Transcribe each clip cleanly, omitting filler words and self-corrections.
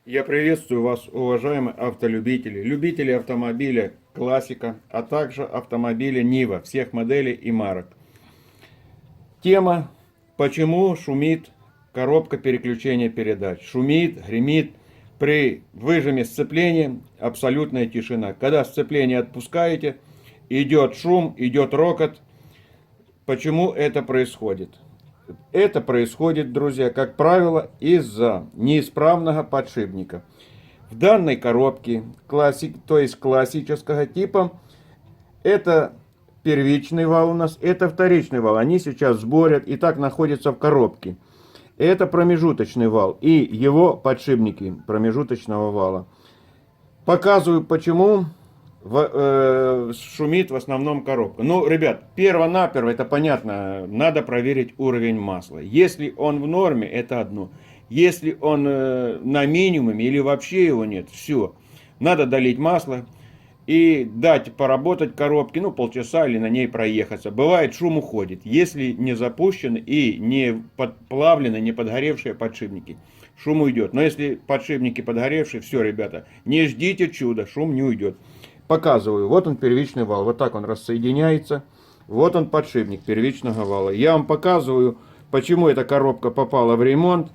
Я приветствую вас, уважаемые автолюбители, любители автомобиля классика, а также автомобиля Нива, всех моделей и марок. Тема: почему шумит коробка переключения передач. Шумит, гремит. При выжиме сцепления абсолютная тишина. Когда сцепление отпускаете, идет шум, идет рокот. Почему это происходит? Это происходит, друзья, как правило, из-за неисправного подшипника. В данной коробке, то есть классического типа, это первичный вал у нас, это вторичный вал. Они сейчас сборят и так находятся в коробке. Это промежуточный вал и его подшипники промежуточного вала. Показываю, почему шумит в основном коробка. Ну, ребят, перво-наперво, это понятно, надо проверить уровень масла. Если он в норме, это одно. Если он на минимуме или вообще его нет, все. Надо долить масло и дать поработать коробке, ну, полчаса или на ней проехаться. Бывает, шум уходит, если не запущены и не подплавлены, не подгоревшие подшипники. Шум уйдет. Но если подшипники подгоревшие, все, ребята, не ждите чуда, шум не уйдет. Показываю, вот он первичный вал, вот так он рассоединяется. Вот он подшипник первичного вала. Я вам показываю, почему эта коробка попала в ремонт.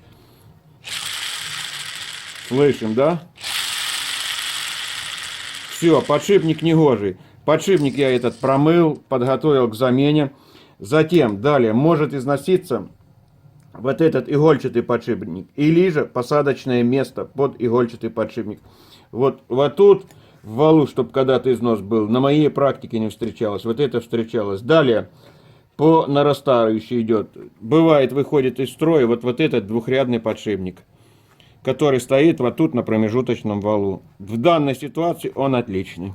Слышим, да? Все, подшипник негожий. Подшипник я этот промыл, подготовил к замене. Затем, далее, может износиться вот этот игольчатый подшипник. Или же посадочное место под игольчатый подшипник. Вот тут в валу, чтобы когда-то износ был, на моей практике не встречалось. Вот это встречалось. Далее, по нарастающей идет. Бывает, выходит из строя вот этот двухрядный подшипник, который стоит вот тут на промежуточном валу. В данной ситуации он отличный.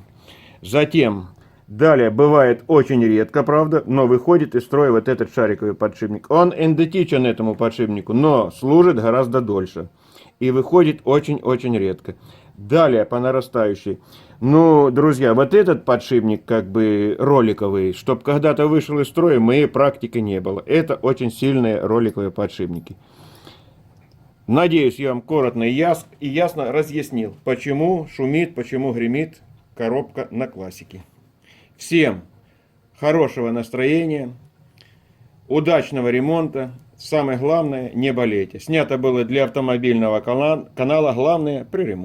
Затем, далее, бывает очень редко, правда, но выходит из строя вот этот шариковый подшипник. Он идентичен этому подшипнику, но служит гораздо дольше. И выходит очень-очень редко. Далее, по нарастающей. Ну, друзья, вот этот подшипник, как бы роликовый, чтобы когда-то вышел из строя, моей практики не было. Это очень сильные роликовые подшипники. Надеюсь, я вам коротко и ясно разъяснил, почему шумит, почему гремит коробка на классике. Всем хорошего настроения, удачного ремонта. Самое главное, не болейте. Снято было для автомобильного канала, главное при ремонте.